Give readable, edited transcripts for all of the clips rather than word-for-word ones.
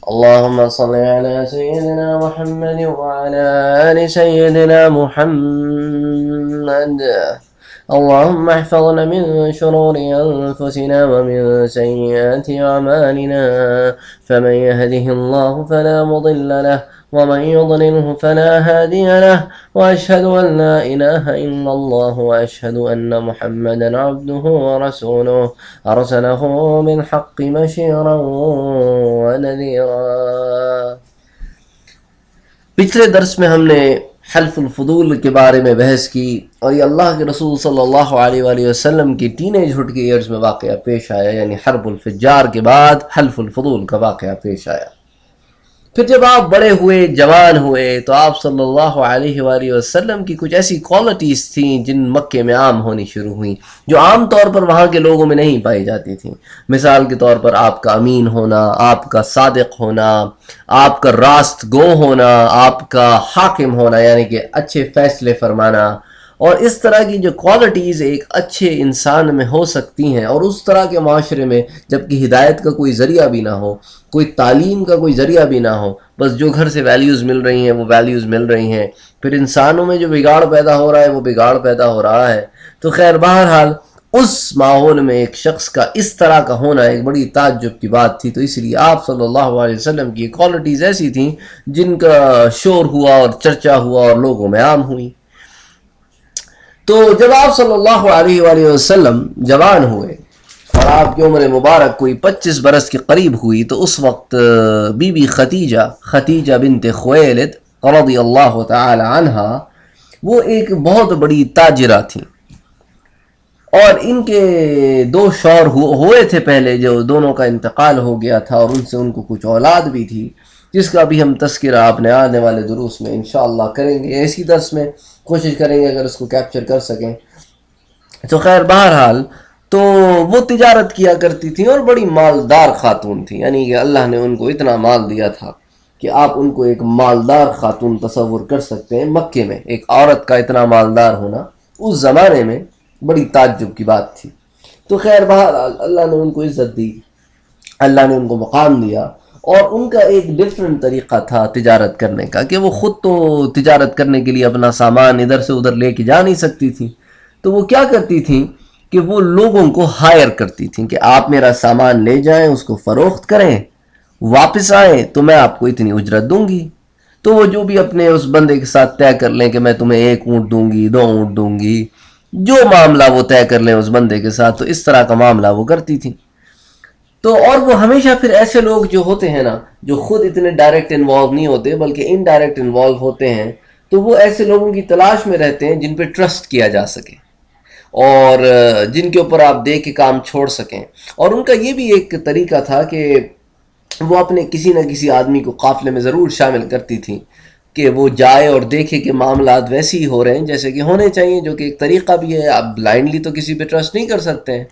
اللهم صل على سيدنا محمد وعلى آل سيدنا محمد. اللهم احفظنا من شرور أنفسنا ومن سيئات أعمالنا، فمن يهده الله فلا مضل له ومن يضلله فلا هادي له، وأشهد أن لا إله إلا الله وأشهد أن محمدا عبده ورسوله أرسله بالحق بشيرا ونذيرا. پچھلے درس میں ہم نے حلف الفضول کے بارے میں بحث کی، اور یہ اللہ کے رسول صلی اللہ علیہ وآلہ وسلم کی ٹین ایجہڈ کے ایئرز میں واقعہ پیش آیا، یعنی حرب الفجار کے بعد حلف الفضول کا واقعہ پیش آیا. پھر جب آپ بڑے ہوئے، جوان ہوئے، تو آپ صلی اللہ علیہ وآلہ وسلم کی کچھ ایسی کوالٹیز تھیں جن مکے میں عام ہونی شروع ہوئیں، جو عام طور پر وہاں کے لوگوں میں نہیں پائی جاتی تھیں. مثال کے طور پر آپ کا امین ہونا، آپ کا صادق ہونا، آپ کا راست گو ہونا، آپ کا حاکم ہونا یعنی کہ اچھے فیصلے فرمانا، اور اس طرح کی جو کوالٹیز ایک اچھے انسان میں ہو سکتی ہیں. اور اس طرح کے معاشرے میں جب کہ ہدایت کا کوئی ذریعہ بھی نہ ہو، کوئی تعلیم کا کوئی ذریعہ بھی نہ ہو، بس جو گھر سے ویلیوز مل رہی ہیں وہ ویلیوز مل رہی ہیں، پھر انسانوں میں جو بگاڑ پیدا ہو رہا ہے وہ بگاڑ پیدا ہو رہا ہے. تو خیر بہرحال اس ماحول میں ایک شخص کا اس طرح کا ہونا ایک بڑی تعجب کی بات تھی. تو اس لیے آپ صلی اللہ علیہ وسلم کی کوالٹیز ایسی تھیں جن کا شور ہوا اور چرچا ہوا اور لوگوں میں عام ہوئی. تو جب آپ صلی اللہ علیہ وآلہ وسلم جوان ہوئے اور آپ کی عمر مبارک کوئی 25 برس کے قریب ہوئی، تو اس وقت بی بی خدیجہ بنت خویلد رضی اللہ تعالی عنہا وہ ایک بہت بڑی تاجرہ تھیں، اور ان کے 2 شوہر ہوئے تھے پہلے، جو دونوں کا انتقال ہو گیا تھا، اور ان سے ان کو کچھ اولاد بھی تھی، جس کا بھی ہم تذکرہ اپنے آنے والے دروس میں انشاءاللہ کریں گے. اسی درس میں کوشش کریں گے اگر اس کو کیپچر کر سکیں. تو خیر بہرحال تو وہ تجارت کیا کرتی تھیں اور بڑی مالدار خاتون تھیں، یعنی کہ اللہ نے ان کو اتنا مال دیا تھا کہ آپ ان کو ایک مالدار خاتون تصور کر سکتے ہیں. مکے میں ایک عورت کا اتنا مالدار ہونا اس زمانے میں بڑی تعجب کی بات تھی. تو خیر بہرحال اللہ نے ان کو عزت دی، اللہ نے ان کو مقام دیا، اور ان کا ایک ڈیفرنٹ طریقہ تھا تجارت کرنے کا کہ وہ خود تو تجارت کرنے کے لیے اپنا سامان ادھر سے ادھر لے کے جا نہیں سکتی تھیں. تو وہ کیا کرتی تھیں کہ وہ لوگوں کو ہائر کرتی تھیں کہ آپ میرا سامان لے جائیں، اس کو فروخت کریں، واپس آئیں تو میں آپ کو اتنی اجرت دوں گی. تو وہ جو بھی اپنے اس بندے کے ساتھ طے کر لیں کہ میں تمہیں 1 اونٹ دوں گی، 2 اونٹ دوں گی، جو معاملہ وہ طے کر لیں اس بندے کے ساتھ، تو اس طرح کا معاملہ وہ کرتی تھیں. تو اور وہ ہمیشہ پھر ایسے لوگ جو ہوتے ہیں نا، جو خود اتنے ڈائریکٹ انوالو نہیں ہوتے بلکہ انڈائریکٹ انوالو ہوتے ہیں، تو وہ ایسے لوگوں کی تلاش میں رہتے ہیں جن پہ ٹرسٹ کیا جا سکے اور جن کے اوپر آپ دے کے کام چھوڑ سکیں. اور ان کا یہ بھی ایک طریقہ تھا کہ وہ اپنے کسی نہ کسی آدمی کو قافلے میں ضرور شامل کرتی تھیں کہ وہ جائے اور دیکھے کہ معاملات ویسے ہی ہو رہے ہیں جیسے کہ ہونے چاہیے، جو کہ ایک طریقہ بھی ہے. آپ بلائنڈلی تو کسی پہ ٹرسٹ نہیں کر سکتے ہیں.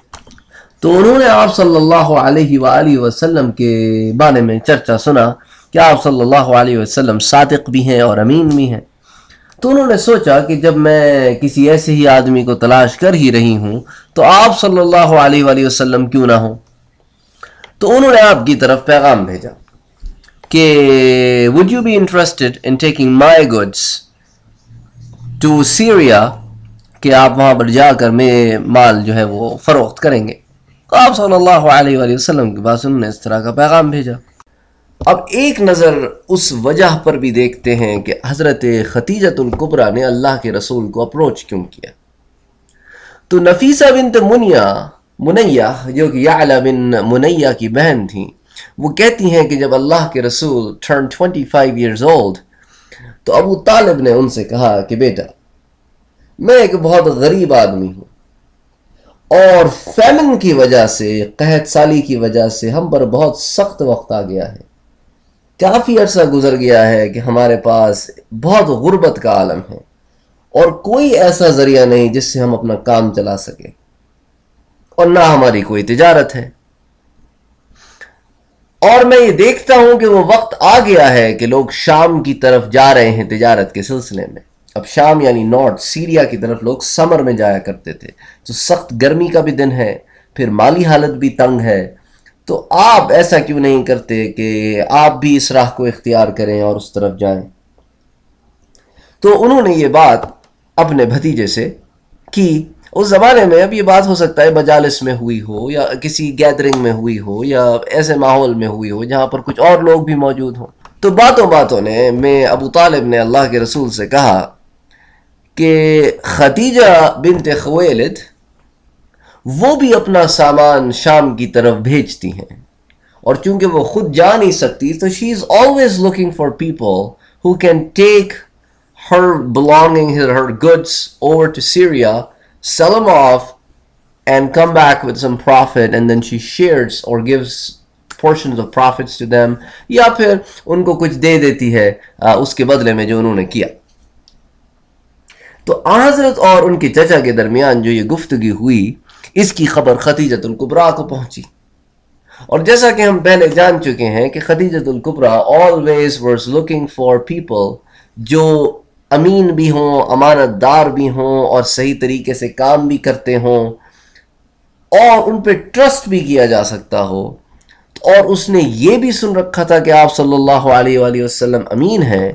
تو انہوں نے آپ صلی اللہ علیہ وآلہ وسلم کے بارے میں چرچا سنا کہ آپ صلی اللہ علیہ وسلم صادق بھی ہیں اور امین بھی ہیں. تو انہوں نے سوچا کہ جب میں کسی ایسے ہی آدمی کو تلاش کر ہی رہی ہوں تو آپ صلی اللہ علیہ وآلہ وسلم کیوں نہ ہوں. تو انہوں نے آپ کی طرف پیغام بھیجا کہ would you be interested in taking my goods to Syria، کہ آپ وہاں پر جا کر میں مال جو ہے وہ فروخت کریں گے. تو آپ صلی اللہ علیہ وآلہ وسلم کے پاس انہوں نے اس طرح کا پیغام بھیجا. اب ایک نظر اس وجہ پر بھی دیکھتے ہیں کہ حضرت خدیجۃ الکبریٰ نے اللہ کے رسول کو اپروچ کیوں کیا. تو نفیسہ بنت منیہ جو کہ یعلا بن منیہ کی بہن تھیں، وہ کہتی ہیں کہ جب اللہ کے رسول turned 25 years old تو ابو طالب نے ان سے کہا کہ بیٹا میں ایک بہت غریب آدمی ہوں، اور فیمن کی وجہ سے، قحط سالی کی وجہ سے ہم پر بہت سخت وقت آ گیا ہے. کافی عرصہ گزر گیا ہے کہ ہمارے پاس بہت غربت کا عالم ہے، اور کوئی ایسا ذریعہ نہیں جس سے ہم اپنا کام چلا سکیں، اور نہ ہماری کوئی تجارت ہے. اور میں یہ دیکھتا ہوں کہ وہ وقت آ گیا ہے کہ لوگ شام کی طرف جا رہے ہیں تجارت کے سلسلے میں. اب شام یعنی نارتھ سیریا کی طرف لوگ سمر میں جایا کرتے تھے، تو سخت گرمی کا بھی دن ہے، پھر مالی حالت بھی تنگ ہے، تو آپ ایسا کیوں نہیں کرتے کہ آپ بھی اس راہ کو اختیار کریں اور اس طرف جائیں؟ تو انہوں نے یہ بات اپنے بھتیجے سے کی. اس زمانے میں اب یہ بات ہو سکتا ہے مجالس میں ہوئی ہو یا کسی گیدرنگ میں ہوئی ہو یا ایسے ماحول میں ہوئی ہو جہاں پر کچھ اور لوگ بھی موجود ہوں. تو باتوں میں ابو طالب نے اللہ کے رسول سے کہا کہ خدیجہ بنت خویلد وہ بھی اپنا سامان شام کی طرف بھیجتی ہیں، اور چونکہ وہ خود جا نہیں سکتی تو she is always looking for people who can take her belonging, her goods over to Syria, sell them off, and come back with some profit, and then she shares or gives portions of profits to them, یا پھر ان کو کچھ دے دیتی ہے اس کے بدلے میں جو انہوں نے کیا. تو حضرت اور ان کے چچا کے درمیان جو یہ گفتگو ہوئی، اس کی خبر خدیجۃ الکبریٰ کو پہنچی. اور جیسا کہ ہم پہلے جان چکے ہیں کہ خدیجۃ الکبریٰ always was looking for people جو امین بھی ہوں، امانت دار بھی ہوں، اور صحیح طریقے سے کام بھی کرتے ہوں، اور ان پہ ٹرسٹ بھی کیا جا سکتا ہو. اور اس نے یہ بھی سن رکھا تھا کہ آپ صلی اللہ علیہ وآلہ وسلم امین ہیں،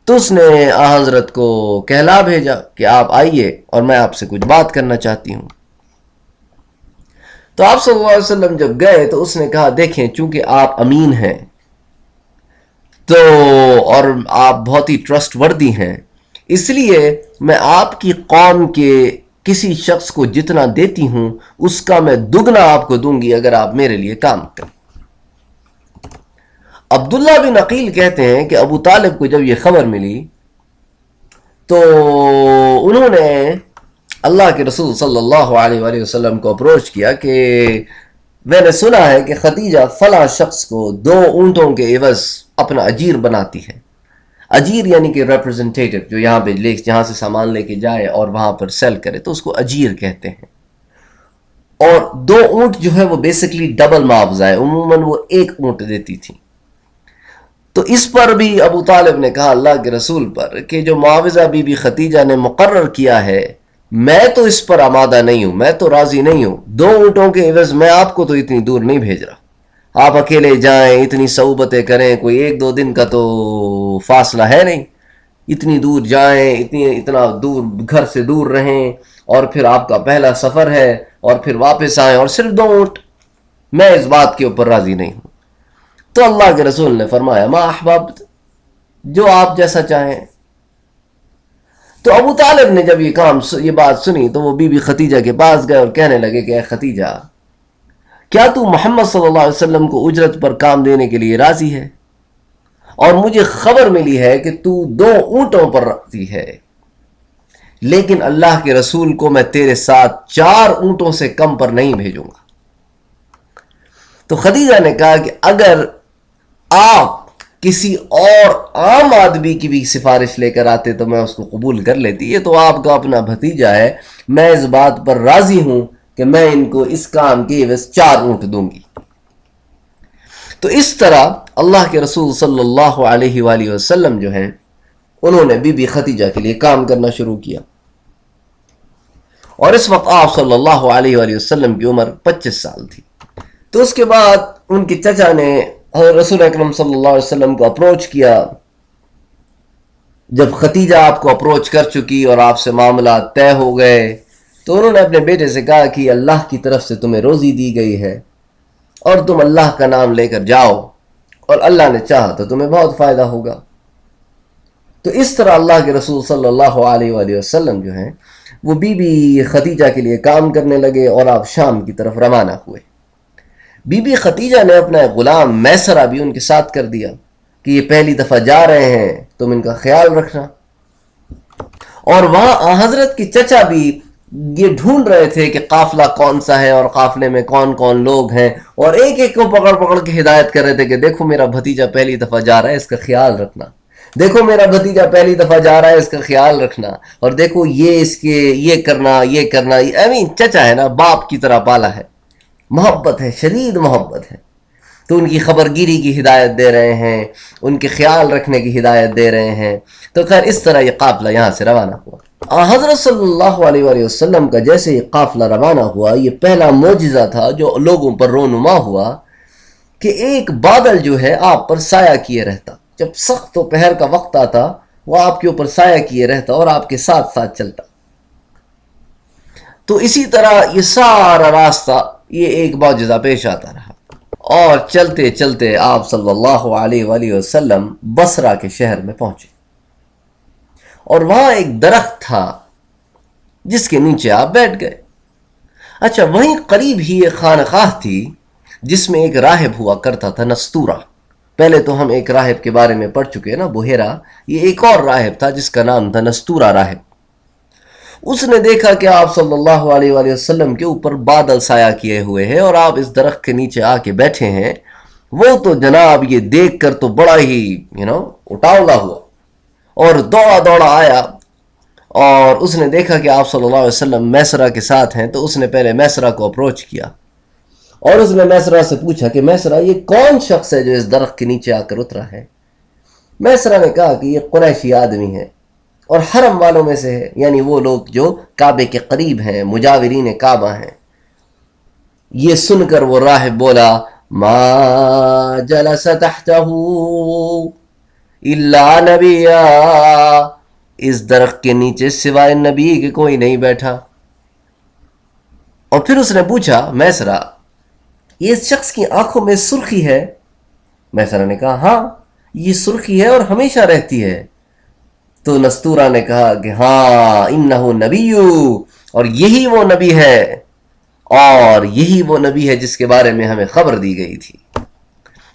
تو اس نے حضرت کو کہلا بھیجا کہ آپ آئیے اور میں آپ سے کچھ بات کرنا چاہتی ہوں. تو آپ صلی اللہ علیہ وسلم جب گئے تو اس نے کہا دیکھیں چونکہ آپ امین ہیں تو اور آپ بہت ہی ٹرسٹ وردی ہیں، اس لیے میں آپ کی قوم کے کسی شخص کو جتنا دیتی ہوں اس کا میں دگنا آپ کو دوں گی اگر آپ میرے لیے کام کریں. عبداللہ بن عقیل کہتے ہیں کہ ابو طالب کو جب یہ خبر ملی تو انہوں نے اللہ کے رسول صلی اللہ علیہ وآلہ وسلم کو اپروچ کیا کہ میں نے سنا ہے کہ خدیجہ فلاں شخص کو 2 اونٹوں کے عوض اپنا اجیر بناتی ہے. اجیر یعنی کہ ریپرزنٹیٹیو جو یہاں پہ جہاں سے سامان لے کے جائے اور وہاں پر سیل کرے تو اس کو اجیر کہتے ہیں. اور 2 اونٹ جو ہے وہ بیسکلی ڈبل معاوضہ ہے، عموماً وہ 1 اونٹ دیتی تھی. تو اس پر بھی ابو طالب نے کہا اللہ کے رسول پر کہ جو معاوضہ بی بی خدیجہ نے مقرر کیا ہے میں تو اس پر آمادہ نہیں ہوں، میں تو راضی نہیں ہوں. 2 اونٹوں کے عوض میں آپ کو تو اتنی دور نہیں بھیج رہا. آپ اکیلے جائیں، اتنی صحبتیں کریں، کوئی 1-2 دن کا تو فاصلہ ہے نہیں، اتنی دور جائیں، اتنا دور گھر سے دور رہیں، اور پھر آپ کا پہلا سفر ہے اور پھر واپس آئیں اور صرف 2 اونٹ، میں اس بات کے اوپر راضی نہیں ہوں. تو اللہ کے رسول نے فرمایا ما احببت، جو آپ جیسا چاہیں. تو ابو طالب نے جب یہ بات سنی تو وہ بی بی خدیجہ کے پاس گئے اور کہنے لگے کہ اے خدیجہ کیا تو محمد صلی اللہ علیہ وسلم کو اجرت پر کام دینے کے لیے راضی ہے؟ اور مجھے خبر ملی ہے کہ تو 2 اونٹوں پر راضی ہے، لیکن اللہ کے رسول کو میں تیرے ساتھ 4 اونٹوں سے کم پر نہیں بھیجوں گا. تو خدیجہ نے کہا کہ اگر آپ کسی اور عام آدمی کی بھی سفارش لے کر آتے تو میں اس کو قبول کر لیتی، یہ تو آپ کا اپنا بھتیجا ہے، میں اس بات پر راضی ہوں کہ میں ان کو اس کام کے عوض 4 اونٹ دوں گی. تو اس طرح اللہ کے رسول صلی اللہ علیہ وآلہ وسلم جو ہیں انہوں نے بی بی خدیجہ کے لیے کام کرنا شروع کیا. اور اس وقت آپ صلی اللہ علیہ وآلہ وسلم کی عمر 25 سال تھی. تو اس کے بعد ان کے چچا نے رسول اکرم صلی اللہ علیہ وسلم کو اپروچ کیا. جب خدیجہ آپ کو اپروچ کر چکی اور آپ سے معاملات طے ہو گئے تو انہوں نے اپنے بیٹے سے کہا کہ اللہ کی طرف سے تمہیں روزی دی گئی ہے اور تم اللہ کا نام لے کر جاؤ، اور اللہ نے چاہا تو تمہیں بہت فائدہ ہوگا. تو اس طرح اللہ کے رسول صلی اللہ علیہ وآلہ وسلم جو ہیں وہ بی بی خدیجہ کے لیے کام کرنے لگے اور آپ شام کی طرف روانہ ہوئے. بی بی خدیجہ نے اپنا غلام میسرہ بھی ان کے ساتھ کر دیا کہ یہ پہلی دفعہ جا رہے ہیں، تم ان کا خیال رکھنا. اور وہاں حضرت کے چچا بھی یہ ڈھونڈ رہے تھے کہ قافلہ کون سا ہے اور قافلے میں کون کون لوگ ہیں، اور ایک ایک کو پکڑ پکڑ کے ہدایت کر رہے تھے کہ دیکھو میرا بھتیجا پہلی دفعہ جا رہا ہے، اس کا خیال رکھنا، دیکھو میرا بھتیجا پہلی دفعہ جا رہا ہے، اس کا خیال رکھنا، اور دیکھو یہ اس کے یہ کرنا یہ کرنا. چچا ہے نا، باپ کی طرح پالا ہے، محبت ہے، شدید محبت ہے، تو ان کی خبر گیری کی ہدایت دے رہے ہیں، ان کے خیال رکھنے کی ہدایت دے رہے ہیں. تو خیر اس طرح یہ قافلہ یہاں سے روانہ ہوا. حضرت صلی اللہ علیہ وآلہ وسلم کا جیسے یہ قافلہ روانہ ہوا، یہ پہلا معجزہ تھا جو لوگوں پر رونما ہوا کہ ایک بادل جو ہے آپ پر سایہ کیے رہتا، جب سخت دوپہر کا وقت آتا وہ آپ کے اوپر سایہ کیے رہتا اور آپ کے ساتھ ساتھ چلتا۔ تو اسی طرح یہ سارا راستہ یہ ایک معجزہ پیش آتا رہا، اور چلتے چلتے آپ صلی اللہ علیہ وآلہ وسلم بصرہ کے شہر میں پہنچے، اور وہاں ایک درخت تھا جس کے نیچے آپ بیٹھ گئے۔ اچھا، وہیں قریب ہی ایک خانقاہ تھی جس میں ایک راہب ہوا کرتا تھا، نستورہ۔ پہلے تو ہم ایک راہب کے بارے میں پڑھ چکے نا، بحیرہ، یہ ایک اور راہب تھا جس کا نام تھا نستورہ راہب۔ اس نے دیکھا کہ آپ صلی اللہ علیہ وآلہ وسلم کے اوپر بادل سایہ کیے ہوئے ہیں اور آپ اس درخت کے نیچے آ کے بیٹھے ہیں۔ وہ تو جناب یہ دیکھ کر تو بڑا ہی اٹاولا ہوا اور دوڑا دوڑا آیا، اور اس نے دیکھا کہ آپ صلی اللہ علیہ وسلم میسرہ کے ساتھ ہیں، تو اس نے پہلے میسرہ کو اپروچ کیا اور اس نے میسرہ سے پوچھا کہ میسرہ، یہ کون شخص ہے جو اس درخت کے نیچے آ کر اترا ہے؟ میسرہ نے کہا کہ یہ قریشی آدمی ہے اور حرم والوں میں سے ہے، یعنی وہ لوگ جو کعبے کے قریب ہیں، مجاورین کعبہ ہیں۔ یہ سن کر وہ راہب بولا، ما جلس تحتہ الا نبیا، اس درخت کے نیچے سوائے نبی کے کوئی نہیں بیٹھا۔ اور پھر اس نے پوچھا، میسرہ، یہ اس شخص کی آنکھوں میں سرخی ہے؟ میسرہ نے کہا، ہاں یہ سرخی ہے اور ہمیشہ رہتی ہے۔ تو نستورہ نے کہا کہ ہاں، انہو نبی، اور یہی وہ نبی ہے، اور یہی وہ نبی ہے جس کے بارے میں ہمیں خبر دی گئی تھی۔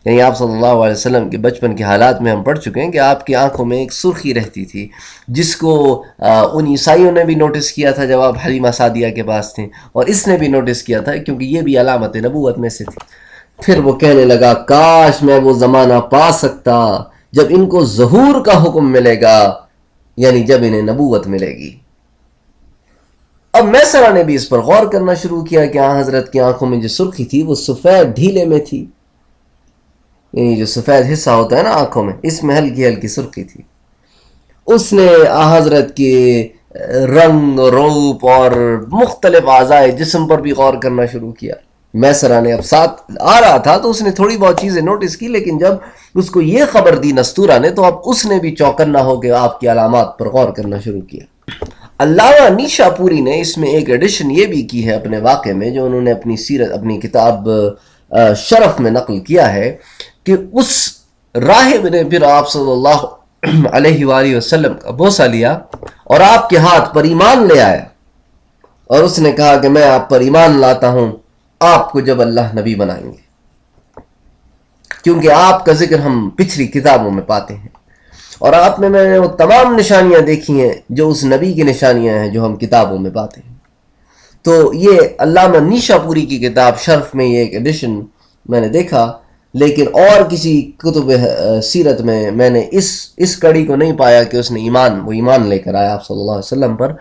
یعنی آپ صلی اللہ علیہ وسلم کے بچپن کے حالات میں ہم پڑھ چکے ہیں کہ آپ کی آنکھوں میں ایک سرخی رہتی تھی، جس کو ان عیسائیوں نے بھی نوٹس کیا تھا جب آپ حلیمہ سعدیہ کے پاس تھے، اور اس نے بھی نوٹس کیا تھا کیونکہ یہ بھی علامت نبوت میں سے تھی۔ پھر وہ کہنے لگا، کاش میں وہ زمانہ پا سکتا جب ان کو ظہور کا حکم ملے گا، یعنی جب انہیں نبوت ملے گی۔ اب میسرہ نے بھی اس پر غور کرنا شروع کیا کہ حضرت کی آنکھوں میں جو سرخی تھی وہ سفید ڈھیلے میں تھی، یعنی جو سفید حصہ ہوتا ہے نا آنکھوں میں، اس میں ہلکی ہلکی سرخی تھی۔ اس نے حضرت کے رنگ، روپ اور مختلف اعضائے جسم پر بھی غور کرنا شروع کیا۔ میسرہ نے اب ساتھ آ رہا تھا تو اس نے تھوڑی بہت چیزیں نوٹس کی، لیکن جب اس کو یہ خبر دی نستورہ نے تو اب اس نے بھی چوکنا ہو کے آپ کی علامات پر غور کرنا شروع کیا۔ علامہ نیشا پوری نے اس میں ایک ایڈیشن یہ بھی کی ہے اپنے واقعے میں، جو انہوں نے اپنی سیرت، اپنی کتاب شرف میں نقل کیا ہے، کہ اس راہب نے پھر آپ صلی اللہ علیہ وآلہ وسلم کا بوسہ لیا اور آپ کے ہاتھ پر ایمان لے آیا، اور اس نے کہا کہ میں آپ پر ایمان لاتا ہوں آپ کو جب اللہ نبی بنائیں گے، کیونکہ آپ کا ذکر ہم پچھلی کتابوں میں پاتے ہیں، اور آپ میں نے وہ تمام نشانیاں دیکھی ہیں جو اس نبی کی نشانیاں ہیں جو ہم کتابوں میں پاتے ہیں۔ تو یہ علامہ نیشا پوری کی کتاب شرف میں یہ ایک ایڈیشن میں نے دیکھا، لیکن اور کسی کتب سیرت میں نے اس کڑی کو نہیں پایا کہ اس نے ایمان لے کر آیا آپ صلی اللہ علیہ وسلم پر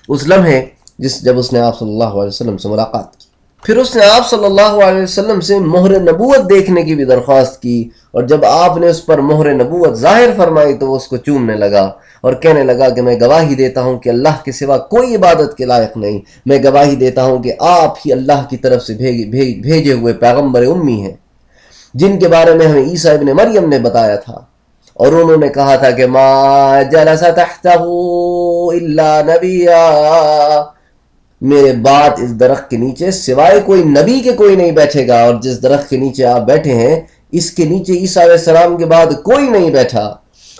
اس لمحے جب اس نے آپ صلی اللہ علیہ وسلم سے ملاقات کی۔ پھر اس نے آپ صلی اللہ علیہ وسلم سے مہر نبوت دیکھنے کی بھی درخواست کی، اور جب آپ نے اس پر مہر نبوت ظاہر فرمائی تو وہ اس کو چومنے لگا اور کہنے لگا کہ میں گواہی دیتا ہوں کہ اللہ کے سوا کوئی عبادت کے لائق نہیں، میں گواہی دیتا ہوں کہ آپ ہی اللہ کی طرف سے بھیجے ہوئے پیغمبر امی ہیں، جن کے بارے میں ہمیں عیسیٰ ابن مریم نے بتایا تھا، اور انہوں نے کہا تھا کہ ما جلس تحتہ الا نبیا، میرے بعد اس درخت کے نیچے سوائے کوئی نبی کے کوئی نہیں بیٹھے گا، اور جس درخت کے نیچے آپ بیٹھے ہیں اس کے نیچے عیسیٰ علیہ السلام کے بعد کوئی نہیں بیٹھا،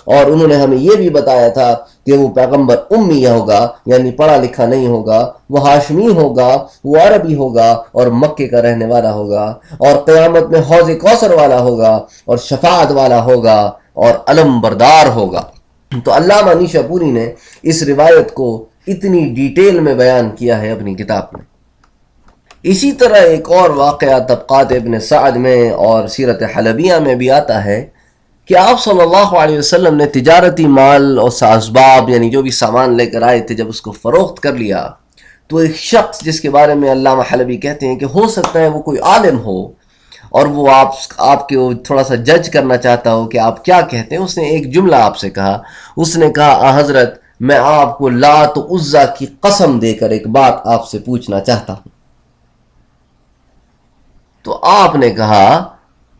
اور انہوں نے ہمیں یہ بھی بتایا تھا کہ وہ پیغمبر امی ہوگا، یعنی پڑھا لکھا نہیں ہوگا، وہ ہاشمی ہوگا، وہ عربی ہوگا اور مکے کا رہنے والا ہوگا، اور قیامت میں حوض کوثر والا ہوگا اور شفاعت والا ہوگا اور علم بردار ہوگا۔ تو علامہ نیشا پوری نے اس روایت کو اتنی ڈیٹیل میں بیان کیا ہے اپنی کتاب میں۔ اسی طرح ایک اور واقعہ طبقات ابن سعد میں اور سیرت حلبیہ میں بھی آتا ہے کہ آپ صلی اللہ علیہ وسلم نے تجارتی مال اور اسباب، یعنی جو بھی سامان لے کر آئے تھے، جب اس کو فروخت کر لیا تو ایک شخص جس کے بارے میں علامہ حلبی کہتے ہیں کہ ہو سکتا ہے وہ کوئی عالم ہو اور وہ آپ کے تھوڑا سا جج کرنا چاہتا ہو کہ آپ کیا کہتے ہیں، اس نے ایک جملہ آپ سے کہا، اس نے کہا، حضرت میں آپ کو لات و عزا کی قسم دے کر ایک بات آپ سے پوچھنا چاہتا ہوں۔ تو آپ نے کہا،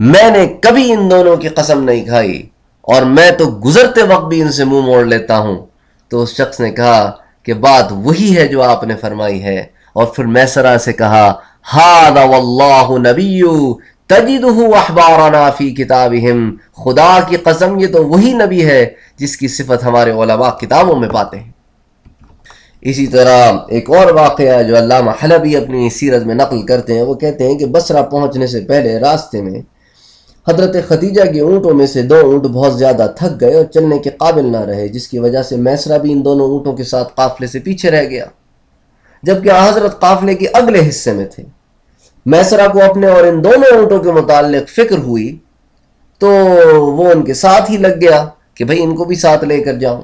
میں نے کبھی ان دونوں کی قسم نہیں کھائی اور میں تو گزرتے وقت بھی ان سے منہ موڑ لیتا ہوں۔ تو اس شخص نے کہا کہ بات وہی ہے جو آپ نے فرمائی ہے، اور پھر میسرہ سے کہا ھذا واللہ نبی تجدہ احبارنا فی کتابہم، خدا کی قسم یہ تو وہی نبی ہے جس کی صفت ہمارے علماء کتابوں میں پاتے ہیں۔ اسی طرح ایک اور واقعہ جو علامہ حلبی اپنی سیرت میں نقل کرتے ہیں، وہ کہتے ہیں کہ بصرہ پہنچنے سے پہلے راستے میں حضرت خدیجہ کے اونٹوں میں سے 2 اونٹ بہت زیادہ تھک گئے اور چلنے کے قابل نہ رہے، جس کی وجہ سے میسرہ بھی ان دونوں اونٹوں کے ساتھ قافلے سے پیچھے رہ گیا، جبکہ حضرت قافلے کے اگلے حصے میں تھے۔ میسرہ کو اپنے اور ان دونوں اونٹوں کے متعلق فکر ہوئی تو وہ ان کے ساتھ ہی لگ گیا کہ بھئی ان کو بھی ساتھ لے کر جاؤں۔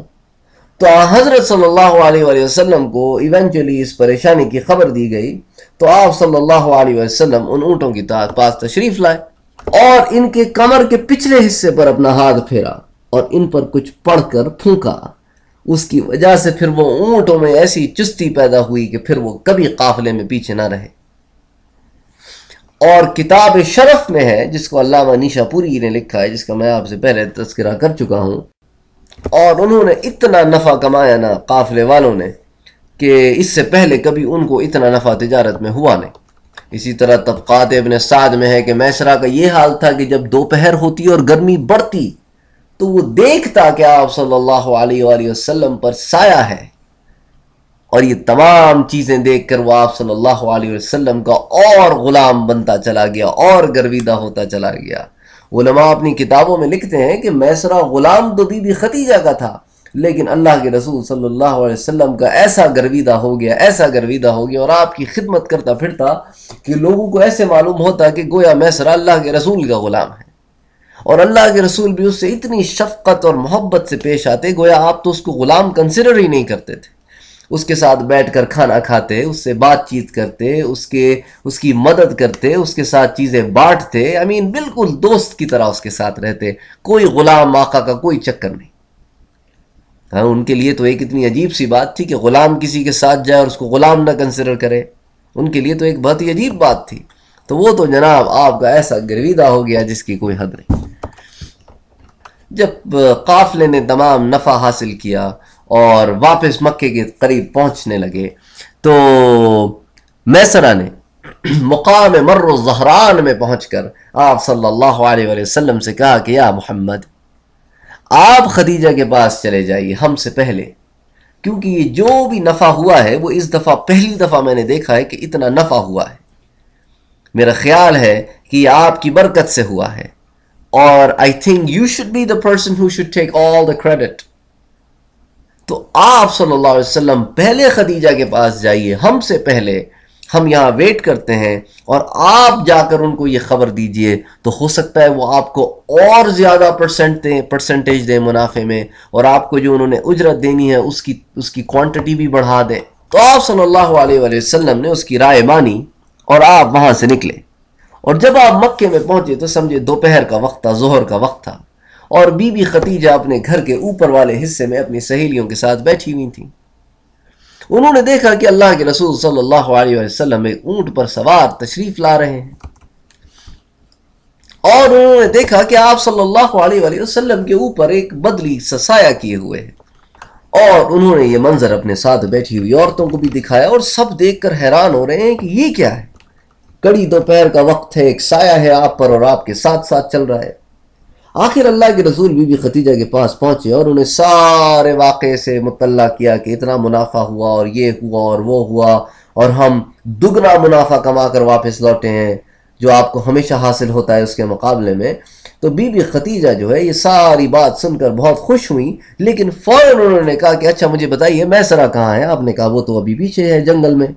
تو حضرت صلی اللہ علیہ وآلہ وسلم کو ایونچولی اس پریشانی کی خبر دی گئی، تو آپ صلی اللہ علیہ وسلم ان اونٹوں کی پاس تشریف لائے اور ان کے کمر کے پچھلے حصے پر اپنا ہاتھ پھیرا اور ان پر کچھ پڑھ کر پھونکا۔ اس کی وجہ سے پھر وہ اونٹوں میں ایسی چستی پیدا ہوئی کہ پھر وہ کبھی قافلے میں پیچھے نہ رہے۔ اور کتاب شرف میں ہے، جس کو علامہ نیشا پوری نے لکھا ہے، جس کا میں آپ سے پہلے تذکرہ کر چکا ہوں، اور انہوں نے اتنا نفع کمایا نا قافلے والوں نے کہ اس سے پہلے کبھی ان کو اتنا نفع تجارت میں ہوا نہیں۔ اسی طرح طبقات ابن سعد میں ہے کہ میسرہ کا یہ حال تھا کہ جب دوپہر ہوتی اور گرمی بڑھتی تو وہ دیکھتا کہ آپ صلی اللہ علیہ وآلہ وسلم پر سایہ ہے، اور یہ تمام چیزیں دیکھ کر وہ آپ صلی اللہ علیہ وسلم کا اور غلام بنتا چلا گیا اور گرویدہ ہوتا چلا گیا۔ علماء اپنی کتابوں میں لکھتے ہیں کہ میسرہ غلام تو بی بی خدیجہ کا تھا، لیکن اللہ کے رسول صلی اللہ علیہ وسلم کا ایسا گرویدہ ہو گیا اور آپ کی خدمت کرتا پھرتا کہ لوگوں کو ایسے معلوم ہوتا کہ گویا میسرہ اللہ کے رسول کا غلام ہے، اور اللہ کے رسول بھی اس سے اتنی شفقت اور محبت سے پیش آتے گویا آپ تو اس کو غلام کنسیڈر ہی نہیں کرتے تھے۔ اس کے ساتھ بیٹھ کر کھانا کھاتے، اس سے بات چیت کرتے، اس کی مدد کرتے، اس کے ساتھ چیزیں بانٹتے، بالکل دوست کی طرح اس کے ساتھ رہتے، کوئی غلام آقا کا کوئی چکر نہیں۔ ان کے لیے تو ایک اتنی عجیب سی بات تھی کہ غلام کسی کے ساتھ جائے اور اس کو غلام نہ کنسیڈر کرے، ان کے لیے تو ایک بہت ہی عجیب بات تھی۔ تو وہ تو جناب آپ کا ایسا گرویدہ ہو گیا جس کی کوئی حد نہیں۔ جب قافلے نے تمام نفع حاصل کیا اور واپس مکے کے قریب پہنچنے لگے تو میسرہ نے مقام مر الزہران میں پہنچ کر آپ صلی اللہ علیہ وآلہ وسلم سے کہا کہ یا محمد، آپ خدیجہ کے پاس چلے جائیے ہم سے پہلے، کیونکہ یہ جو بھی نفع ہوا ہے وہ اس دفعہ پہلی دفعہ میں نے دیکھا ہے کہ اتنا نفع ہوا ہے۔ میرا خیال ہے کہ یہ آپ کی برکت سے ہوا ہے، اور I think you should be the person who should take all the credit۔ تو آپ صلی اللہ علیہ وسلم پہلے خدیجہ کے پاس جائیے ہم سے پہلے، ہم یہاں ویٹ کرتے ہیں، اور آپ جا کر ان کو یہ خبر دیجئے، تو ہو سکتا ہے وہ آپ کو اور زیادہ پرسنٹیج دیں منافع میں، اور آپ کو جو انہوں نے اجرت دینی ہے اس کی کوانٹٹی بھی بڑھا دیں۔ تو آپ صلی اللہ علیہ وآلہ وسلم نے اس کی رائے مانی اور آپ وہاں سے نکلے، اور جب آپ مکے میں پہنچے تو سمجھے دوپہر کا وقت تھا، ظہر کا وقت تھا، اور بی بی خدیجہ اپنے گھر کے اوپر والے حصے میں اپنی سہیلیوں کے ساتھ بیٹھی ہوئی تھیں۔ انہوں نے دیکھا کہ اللہ کے رسول صلی اللہ علیہ وسلم ایک اونٹ پر سوار تشریف لا رہے ہیں، اور انہوں نے دیکھا کہ آپ صلی اللہ علیہ وسلم کے اوپر ایک بدلی سا سایہ کیے ہوئے ہیں، اور انہوں نے یہ منظر اپنے ساتھ بیٹھی ہوئی عورتوں کو بھی دکھایا، اور سب دیکھ کر حیران ہو رہے ہیں کہ یہ کیا ہے، کڑی دوپہر کا وقت ہے، ایک سایہ ہے آپ پر اور آپ کے ساتھ ساتھ چل رہا ہے۔ آخر اللہ کے رسول بی بی خدیجہ کے پاس پہنچے اور انہیں سارے واقعے سے مطلع کیا کہ اتنا منافع ہوا اور یہ ہوا اور وہ ہوا، اور ہم دگنا منافع کما کر واپس لوٹے ہیں جو آپ کو ہمیشہ حاصل ہوتا ہے اس کے مقابلے میں۔ تو بی بی خدیجہ جو ہے یہ ساری بات سن کر بہت خوش ہوئی، لیکن فوراً انہوں نے کہا کہ اچھا مجھے بتائیے میسرہ کہاں ہے؟ آپ نے کہا وہ تو ابھی پیچھے ہے جنگل میں۔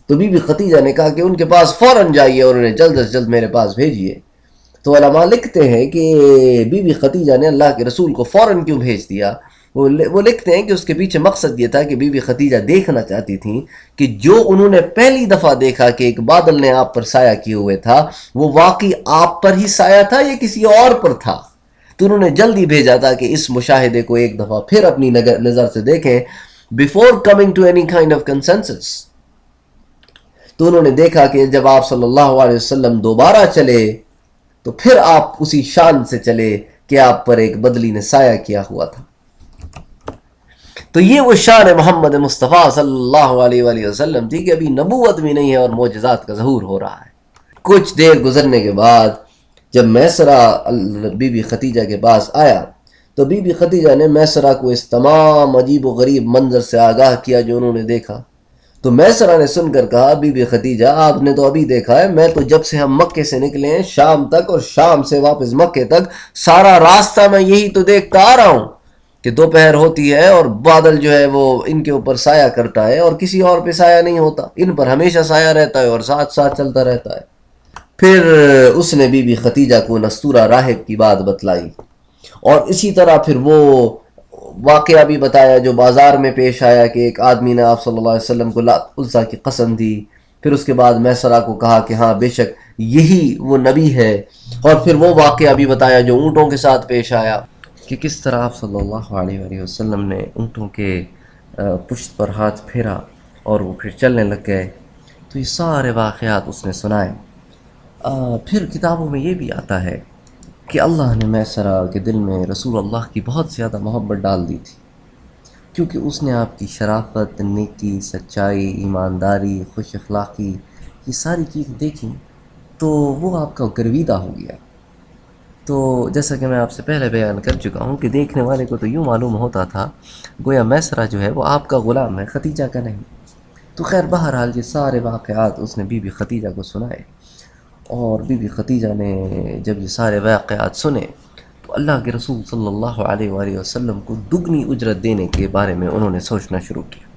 تو بی بی خدیجہ نے کہا کہ ان کے پاس فوراً جائیے اور انہیں جلد از جلد میرے پاس بھیجیے۔ تو علماء لکھتے ہیں کہ بی بی خدیجہ نے اللہ کے رسول کو فوراً کیوں بھیج دیا، وہ لکھتے ہیں کہ اس کے پیچھے مقصد یہ تھا کہ بی بی خدیجہ دیکھنا چاہتی تھیں کہ جو انہوں نے پہلی دفعہ دیکھا کہ ایک بادل نے آپ پر سایہ کیے ہوئے تھا، وہ واقعی آپ پر ہی سایہ تھا یا کسی اور پر تھا۔ تو انہوں نے جلدی بھیجا تھا کہ اس مشاہدے کو ایک دفعہ پھر اپنی نظر سے دیکھیں before coming to any kind of consensus۔ تو انہوں نے دیکھا کہ جب آپ صلی اللہ علیہ وسلم دوبارہ چلے تو پھر آپ اسی شان سے چلے کہ آپ پر ایک بدلی نے سایہ کیا ہوا تھا۔ تو یہ وہ شان محمد مصطفیٰ صلی اللہ علیہ وآلہ وسلم تھی کہ ابھی نبوت بھی نہیں ہے اور معجزات کا ظہور ہو رہا ہے۔ کچھ دیر گزرنے کے بعد جب میسرہ بی بی خدیجہ کے پاس آیا تو بی بی خدیجہ نے میسرہ کو اس تمام عجیب و غریب منظر سے آگاہ کیا جو انہوں نے دیکھا۔ تو میسرہ نے سن کر کہا بی بی خدیجہ آپ نے تو ابھی دیکھا ہے، میں تو جب سے ہم مکے سے نکلے ہیں شام تک اور شام سے واپس مکے تک سارا راستہ میں یہی تو دیکھتا آ رہا ہوں کہ دوپہر ہوتی ہے اور بادل جو ہے وہ ان کے اوپر سایہ کرتا ہے اور کسی اور پہ سایہ نہیں ہوتا، ان پر ہمیشہ سایہ رہتا ہے اور ساتھ ساتھ چلتا رہتا ہے۔ پھر اس نے بی بی خدیجہ کو نستورہ راہب کی بات بتلائی اور اسی طرح پھر وہ واقعہ بھی بتایا جو بازار میں پیش آیا کہ ایک آدمی نے آپ صلی اللہ علیہ وسلم کو لات عزیٰ کی قسم دی۔ پھر اس کے بعد میسرہ کو کہا کہ ہاں بے شک یہی وہ نبی ہے، اور پھر وہ واقعہ بھی بتایا جو اونٹوں کے ساتھ پیش آیا کہ کس طرح آپ صلی اللہ علیہ وآلہ وسلم نے اونٹوں کے پشت پر ہاتھ پھیرا اور وہ پھر چلنے لگ گئے۔ تو یہ سارے واقعات اس نے سنائے۔ پھر کتابوں میں یہ بھی آتا ہے کہ اللہ نے میسرہ کے دل میں رسول اللہ کی بہت زیادہ محبت ڈال دی تھی، کیونکہ اس نے آپ کی شرافت، نیکی، سچائی، ایمانداری، خوش اخلاقی، یہ ساری چیزیں دیکھیں تو وہ آپ کا گرویدہ ہو گیا۔ تو جیسا کہ میں آپ سے پہلے بیان کر چکا ہوں کہ دیکھنے والے کو تو یوں معلوم ہوتا تھا گویا میسرہ جو ہے وہ آپ کا غلام ہے، خدیجہ کا نہیں۔ تو خیر بہرحال یہ سارے واقعات اس نے بی بی خدیجہ کو سنائے، اور بی بی خدیجہ نے جب یہ سارے واقعات سنے تو اللہ کے رسول صلی اللہ علیہ وآلہ وسلم کو دگنی اجرت دینے کے بارے میں انہوں نے سوچنا شروع کیا،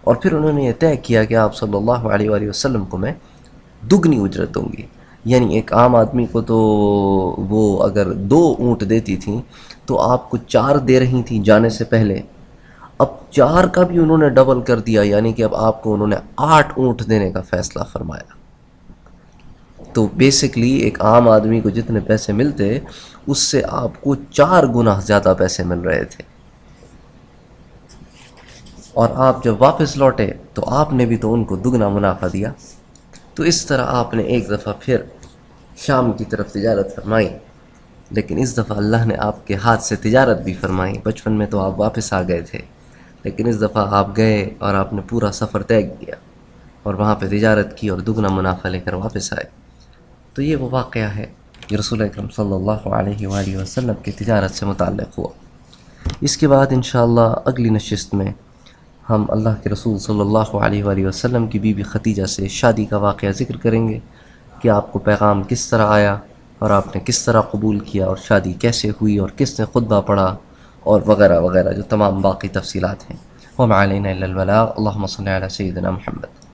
اور پھر انہوں نے یہ طے کیا کہ آپ صلی اللہ علیہ وآلہ وسلم کو میں دگنی اجرت دوں گی۔ یعنی ایک عام آدمی کو تو وہ اگر 2 اونٹ دیتی تھیں تو آپ کو 4 دے رہی تھیں جانے سے پہلے، اب 4 کا بھی انہوں نے ڈبل کر دیا، یعنی کہ اب آپ کو انہوں نے 8 اونٹ دینے کا فیصلہ فرمایا۔ تو بیسکلی ایک عام آدمی کو جتنے پیسے ملتے اس سے آپ کو 4 گنا زیادہ پیسے مل رہے تھے، اور آپ جب واپس لوٹے تو آپ نے بھی تو ان کو دگنا منافع دیا۔ تو اس طرح آپ نے ایک دفعہ پھر شام کی طرف تجارت فرمائی، لیکن اس دفعہ اللہ نے آپ کے ہاتھ سے تجارت بھی فرمائی۔ بچپن میں تو آپ واپس آ گئے تھے، لیکن اس دفعہ آپ گئے اور آپ نے پورا سفر طے کیا اور وہاں پہ تجارت کی اور دگنا منافع لے کر واپس آئے۔ تو یہ وہ واقعہ ہے یہ رسول اکرم صلی اللہ علیہ وآلہ وسلم کی تجارت سے متعلق ہوا۔ اس کے بعد انشاءاللہ اگلی نشست میں ہم اللہ کے رسول صلی اللہ علیہ وآلہ وسلم کی بی بی خدیجہ سے شادی کا واقعہ ذکر کریں گے کہ آپ کو پیغام کس طرح آیا اور آپ نے کس طرح قبول کیا اور شادی کیسے ہوئی اور کس نے خطبہ پڑھا اور وغیرہ وغیرہ جو تمام باقی تفصیلات ہیں۔ وما علینا الا البلاغ۔ اللہم صلی علی سیدنا محمد۔